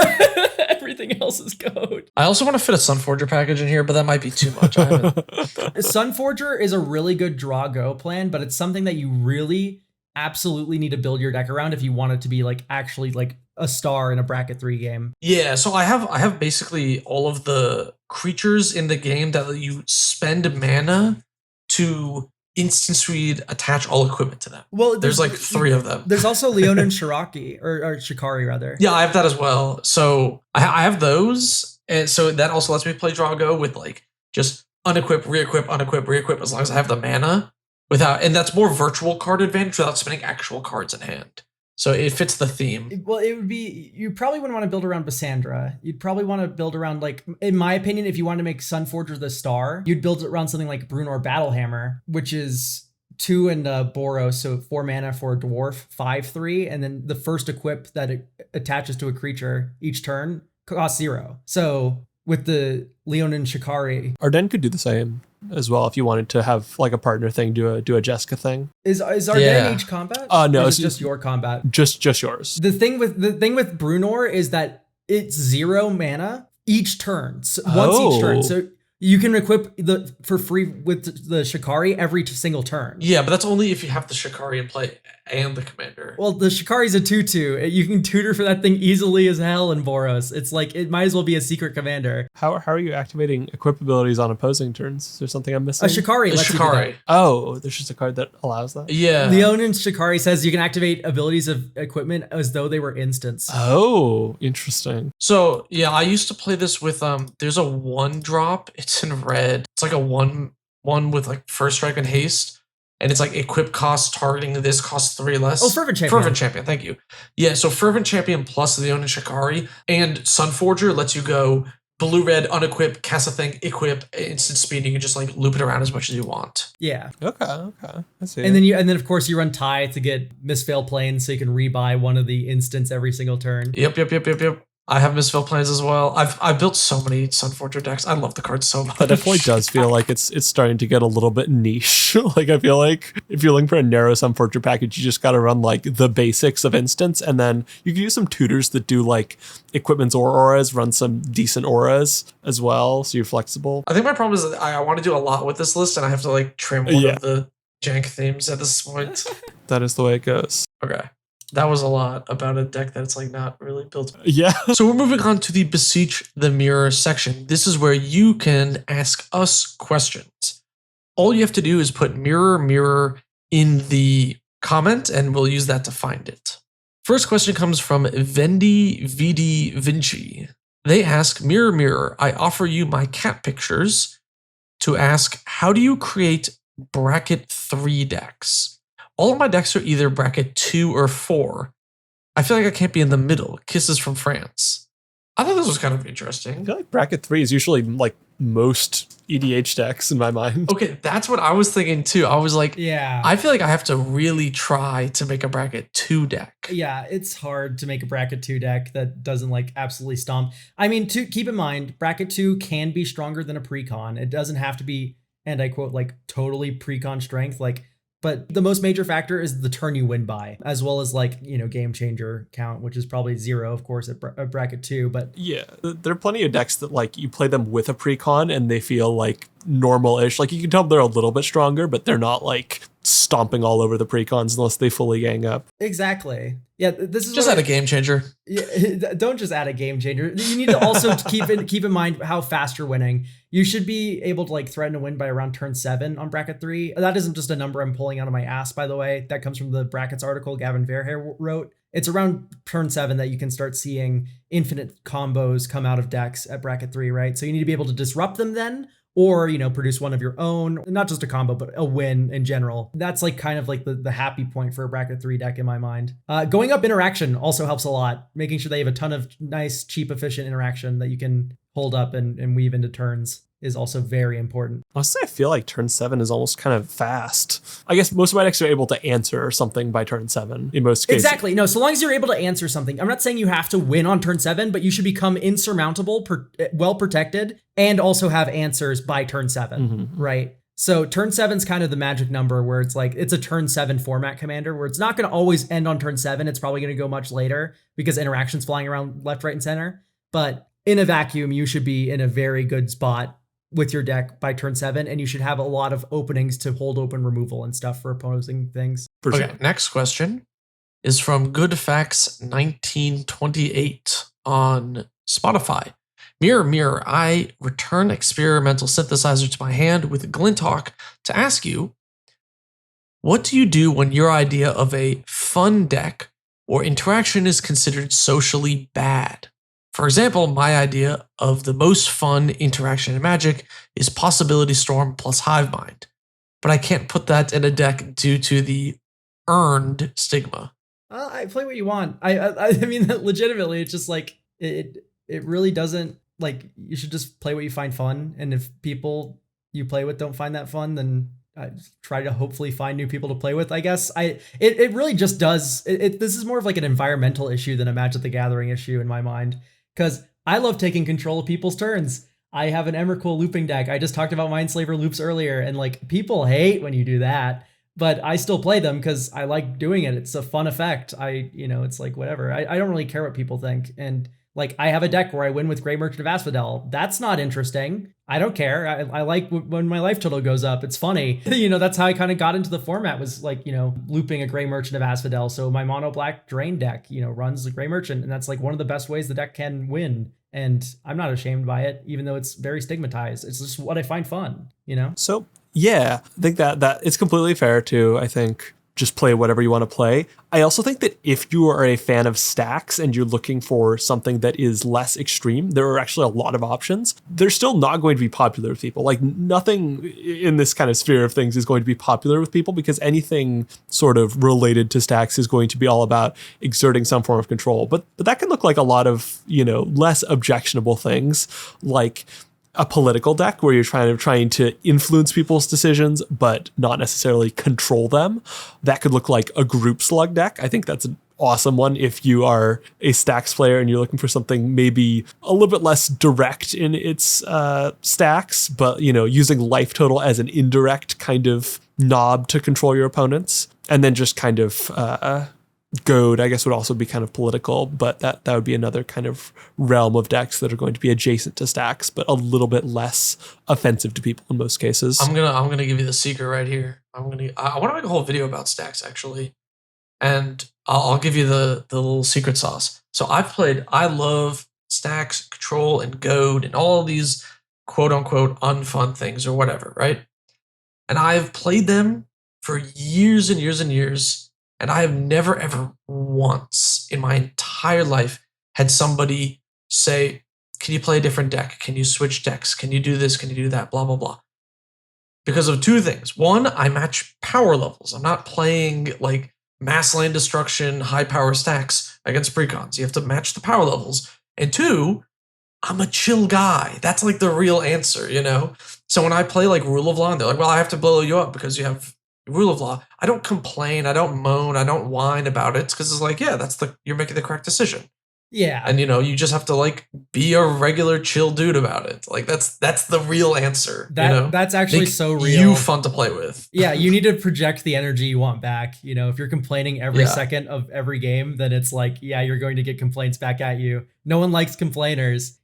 Everything else is goad. I also want to fit a Sunforger package in here, but that might be too much. Sunforger is a really good draw go plan, but it's something that you really absolutely need to build your deck around if you want it to be like actually like a star in a bracket 3 game. Yeah, so I have basically all of the creatures in the game that let you spend mana to instant speed attach all equipment to them. Well, There's like 3 of them. There's also Leonin Shiraki, or Shikari rather. Yeah, I have that as well. So I have those, and so that also lets me play Drago with like just unequip, re-equip as long as I have the mana and that's more virtual card advantage without spending actual cards in hand. So it fits the theme. Well, it would be, you probably wouldn't want to build around Bassandra. You'd probably want to build around, like, in my opinion, if you want to make Sunforger the star, you'd build it around something like Brunor Battlehammer, which is 2 and Boros, so 4 mana for a dwarf, 5/3, and then the first equip that it attaches to a creature each turn costs 0. So with the Leonin Shikari, Arden could do the same as well if you wanted to have like a partner thing, do a Jessica thing. Is Arden each combat? No, or is it just your combat. Just yours. The thing with Brunor is that it's 0 mana each turn, once each turn. So you can equip for free with the Shikari every single turn. Yeah, but that's only if you have the Shikari in play and the commander. Well, the Shikari's a 2/2. You can tutor for that thing easily as hell in Boros. It's like, it might as well be a secret commander. How are you activating equip abilities on opposing turns? Is there something I'm missing? A Shikari lets you do that. Oh, there's just a card that allows that? Yeah. Leonin Shikari says you can activate abilities of equipment as though they were instants. Oh, interesting. So yeah, I used to play this with there's a 1-drop. It's in red. It's like a 1/1 with like first strike and haste. And it's like equip cost targeting this costs 3 less. Oh, Fervent Champion. Fervent Champion, thank you. Yeah, so Fervent Champion plus Leonin Shikari and Sunforger lets you go blue, red, unequip, cast a thing, equip, instant speed. You can just like loop it around as much as you want. Yeah. Okay. I see. And then of course you run tie to get Misfail Plains, so you can rebuy one of the instants every single turn. Yep. I have Misfill Plans as well. I've built so many Sunforger decks. I love the cards so much. That definitely does feel like it's starting to get a little bit niche. Like, I feel like if you're looking for a narrow Sunforger package, you just got to run like the basics of instants, and then you can use some tutors that do like equipments or auras, run some decent auras as well, so you're flexible. I think my problem is that I want to do a lot with this list, and I have to like trim one of the jank themes at this point. That is the way it goes. Okay. That was a lot about a deck that's like not really built. Yeah. So we're moving on to the Beseech the Mirror section. This is where you can ask us questions. All you have to do is put mirror in the comment, and we'll use that to find it. First question comes from Vendi VD Vinci. They ask, mirror, I offer you my cat pictures to ask, how do you create bracket 3 decks? All of my decks are either bracket 2 or 4. I feel like I can't be in the middle. Kisses from France. I thought this was kind of interesting. I feel like bracket 3 is usually like most EDH decks in my mind. Okay, that's what I was thinking too. I was like, yeah, I feel like I have to really try to make a bracket 2 deck. Yeah, it's hard to make a bracket 2 deck that doesn't like absolutely stomp. I mean, keep in mind, bracket 2 can be stronger than a precon. It doesn't have to be, and I quote, like totally precon strength. But the most major factor is the turn you win by, as well as like, game changer count, which is probably 0, of course, at bracket 2. But yeah, there are plenty of decks that like you play them with a precon and they feel like normal-ish. Like you can tell they're a little bit stronger, but they're not like stomping all over the precons unless they fully gang up. Exactly. Yeah, this is just add a game changer. Yeah, don't just add a game changer. You need to also keep in mind how fast you're winning. You should be able to like threaten to win by around turn 7 on bracket 3. That isn't just a number I'm pulling out of my ass, by the way. That comes from the brackets article Gavin Fairhair wrote. It's around turn 7 that you can start seeing infinite combos come out of decks at bracket 3, right? So you need to be able to disrupt them then, or, produce one of your own, not just a combo, but a win in general. That's like kind of like the happy point for a bracket 3 deck in my mind. Going up interaction also helps a lot, making sure they have a ton of nice, cheap, efficient interaction that you can hold up and weave into turns is also very important. Honestly, I feel like turn 7 is almost kind of fast. I guess most of my decks are able to answer something by turn 7 in most cases. Exactly. No, so long as you're able to answer something. I'm not saying you have to win on turn 7, but you should become insurmountable, well protected, and also have answers by turn 7, right? So turn 7's kind of the magic number where it's like, it's a turn 7 format commander where it's not going to always end on turn 7. It's probably going to go much later because interaction's flying around left, right, and center. But in a vacuum, you should be in a very good spot with your deck by turn 7, and you should have a lot of openings to hold open removal and stuff for opposing things. Okay, next question is from GoodFacts1928 on Spotify. Mirror, mirror, I return experimental synthesizer to my hand with Glinthawk to ask you, what do you do when your idea of a fun deck or interaction is considered socially bad? For example, my idea of the most fun interaction in Magic is Possibility Storm plus Hive Mind, but I can't put that in a deck due to the earned stigma. I play what you want. I mean, legitimately, it's just like it really doesn't like you should just play what you find fun. And if people you play with don't find that fun, then I try to hopefully find new people to play with. I guess it really just does. This is more of like an environmental issue than a Magic the Gathering issue in my mind, because I love taking control of people's turns. I have an Emrakul looping deck. I just talked about Mindslaver loops earlier, and like people hate when you do that. But I still play them because I like doing it. It's a fun effect. It's like whatever. I don't really care what people think. And like I have a deck where I win with Grey Merchant of Asphodel. That's not interesting. I don't care. I like when my life total goes up. It's funny. That's how I kind of got into the format, was like, looping a Grey Merchant of Asphodel. So my mono black drain deck, runs the Grey Merchant. And that's like one of the best ways the deck can win. And I'm not ashamed by it, even though it's very stigmatized. It's just what I find fun, So yeah, I think that it's completely fair to, I think, just play whatever you want to play. I also think that if you are a fan of stacks and you're looking for something that is less extreme, there are actually a lot of options. They're still not going to be popular with people. Like nothing in this kind of sphere of things is going to be popular with people, because anything sort of related to stacks is going to be all about exerting some form of control. But that can look like a lot of, less objectionable things, like a political deck where you're trying to influence people's decisions, but not necessarily control them. That could look like a group slug deck. I think that's an awesome one if you are a stacks player and you're looking for something maybe a little bit less direct in its stacks, but using life total as an indirect kind of knob to control your opponents. And then just kind of Goad, I guess, would also be kind of political, but that would be another kind of realm of decks that are going to be adjacent to stacks, but a little bit less offensive to people in most cases. I'm gonna give you the secret right here. I want to make a whole video about stacks actually, and I'll give you the little secret sauce. So I love stacks, control, and goad, and all these quote unquote unfun things or whatever, right? And I've played them for years and years and years. And I have never, ever once in my entire life had somebody say, can you play a different deck? Can you switch decks? Can you do this? Can you do that? Blah, blah, blah. Because of two things. One, I match power levels. I'm not playing like mass land destruction, high power stacks against precons. You have to match the power levels. And two, I'm a chill guy. That's like the real answer, So when I play like Rule of Law, and they're like, well, I have to blow you up because you have Rule of Law, I don't complain, I don't moan, I don't whine about it, because it's like, yeah, you're making the correct decision. Yeah. And you just have to like be a regular chill dude about it. Like that's the real answer. That's actually Make so real. You fun to play with. Yeah, you need to project the energy you want back. If you're complaining every second of every game, then it's like, yeah, you're going to get complaints back at you. No one likes complainers,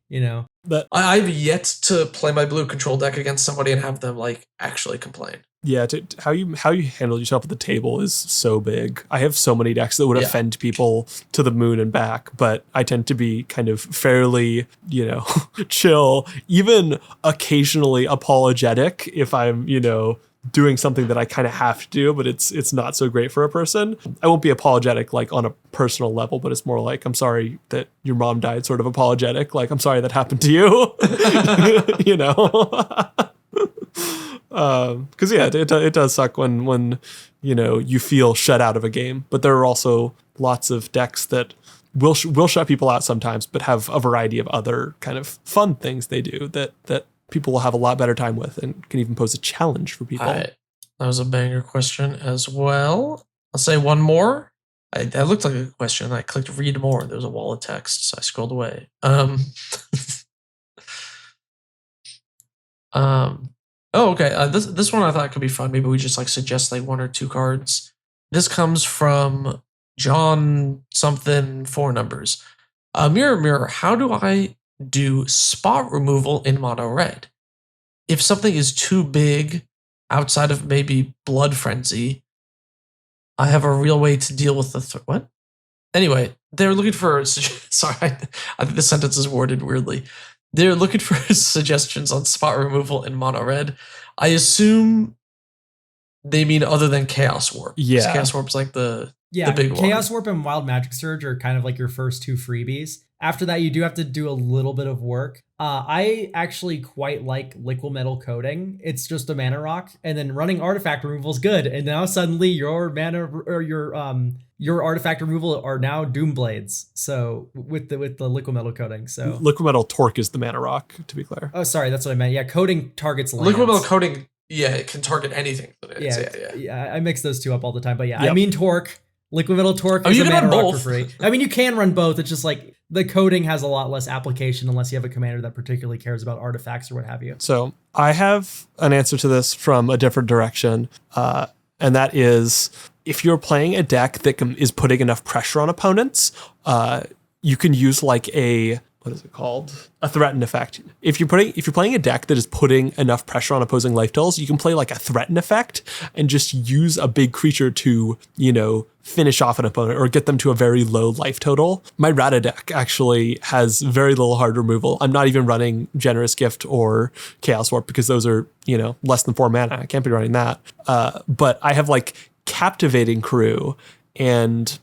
But I've yet to play my blue control deck against somebody and have them like actually complain. Yeah, how you handle yourself at the table is so big. I have so many decks that would offend people to the moon and back, but I tend to be kind of fairly, chill, even occasionally apologetic if I'm, doing something that I kind of have to do, but it's not so great for a person. I won't be apologetic like on a personal level, but it's more like, I'm sorry that your mom died, sort of apologetic. Like, I'm sorry that happened to you, because it does suck when you feel shut out of a game. But there are also lots of decks that will shut people out sometimes, but have a variety of other kind of fun things they do that people will have a lot better time with and can even pose a challenge for people. That was a banger question as well. I'll say one more. That looked like a question. I clicked read more. There was a wall of text, so I scrolled away. Oh, okay. This one I thought could be fun. Maybe we just like suggest like one or two cards. This comes from John something 4 numbers. Mirror, mirror, how do I do spot removal in mono red? If something is too big outside of maybe Blood Frenzy, I have a real way to deal with the what? Anyway, they're looking for. Sorry, I think the sentence is worded weirdly. They're looking for suggestions on spot removal in mono red. I assume they mean other than Chaos Warp. 'Cause Yeah. Chaos Warp's like the Yeah, big Chaos one. Warp and Wild Magic Surge are kind of like your first two freebies. After that, you do have to do a little bit of work. I actually quite like Liquid Metal Coating. It's just a mana rock, and then running artifact removal is good. And now suddenly your mana or your artifact removal are now Doom Blades. So with the Liquid Metal Coating. So Liquid Metal Torque is the mana rock, to be clear. oh, sorry, that's what I meant. Yeah, coating targets lands. Liquid Metal Coating, yeah, it can target anything. Yeah, I mix those two up all the time. But yeah, Yep. I mean Torque. Liquid Metal Torque Oh, is you a can mana run rock for both. free. I mean, you can run both. It's just like the coding has a lot less application unless you have a commander that particularly cares about artifacts or what have you. So I have an answer to this from a different direction, and that is if you're playing a deck that is putting enough pressure on opponents, you can use like what is it called? A threaten effect. If you're playing a deck that is putting enough pressure on opposing life totals, you can play like a threaten effect and just use a big creature to, finish off an opponent or get them to a very low life total. My Rata deck actually has very little hard removal. I'm not even running Generous Gift or Chaos Warp because those are, less than 4 mana. I can't be running that. But I have like Captivating Crew and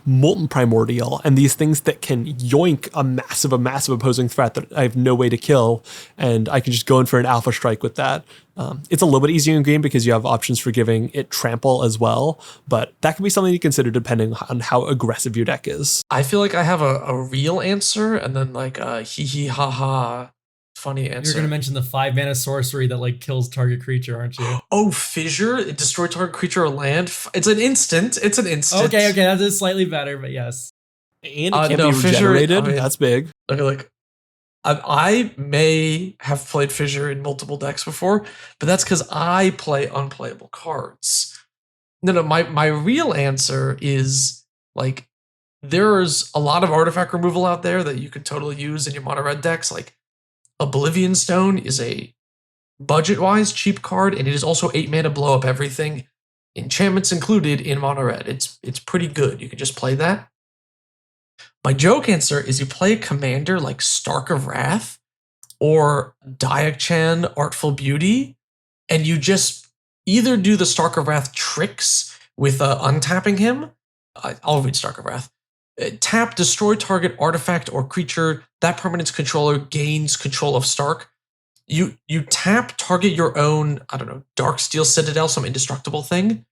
Molten Primordial, and these things that can yoink a massive opposing threat that I have no way to kill, and I can just go in for an alpha strike with that. It's a little bit easier in game because you have options for giving it trample as well, but that can be something to consider depending on how aggressive your deck is. I feel like I have a real answer and then like a hee hee ha ha funny answer. You're gonna mention the 5 mana sorcery that like kills target creature, aren't you? Oh, Fissure, destroy target creature or land. It's an instant. Okay, that is slightly better, but yes. And it can be regenerated. That's big. Okay, like I may have played Fissure in multiple decks before, but that's because I play unplayable cards. No, my real answer is like there's a lot of artifact removal out there that you could totally use in your mono red decks. Like Oblivion Stone is a budget-wise cheap card, and it is also 8 mana blow up everything, enchantments included in mono red. It's pretty good. You can just play that. My joke answer is you play a commander like Stark of Wrath or Diak-Chan Artful Beauty, and you just either do the Stark of Wrath tricks with untapping him. I'll read Stark of Wrath. Tap, destroy target artifact or creature. That permanent's controller gains control of Stark. You tap, target your own, I don't know, Darksteel Citadel, some indestructible thing.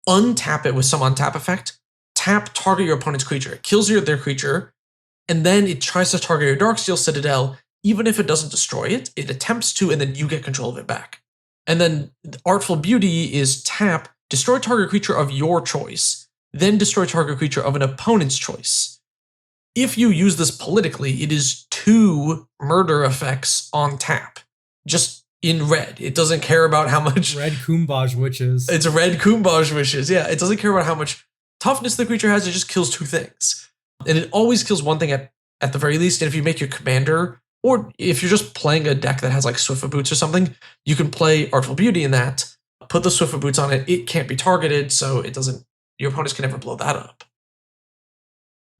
Untap it with some untap effect. Tap, target your opponent's creature. It kills their creature, and then it tries to target your Darksteel Citadel. Even if it doesn't destroy it, it attempts to, and then you get control of it back. And then Artful Beauty is tap, destroy target creature of your choice, then destroy target creature of an opponent's choice. If you use this politically, it is 2 murder effects on tap, just in red. It doesn't care about how much... Red Kumbaj Witches. It's red Kumbaj Wishes, yeah. It doesn't care about how much toughness the creature has, it just kills 2 things. And it always kills 1 thing at the very least, and if you make your commander, or if you're just playing a deck that has like Swiftfoot Boots or something, you can play Artful Beauty in that, put the Swiftfoot Boots on it, it can't be targeted, so it doesn't... Your opponents can never blow that up.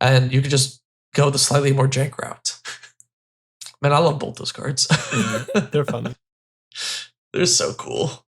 And you can just go the slightly more jank route. Man, I love both those cards. They're fun. They're so cool.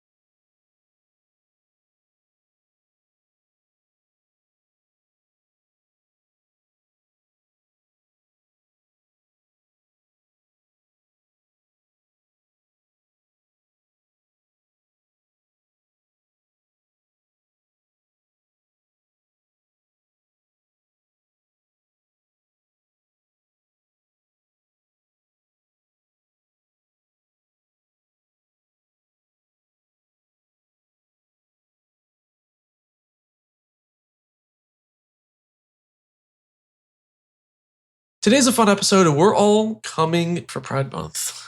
Today's a fun episode, and we're all coming for Pride Month.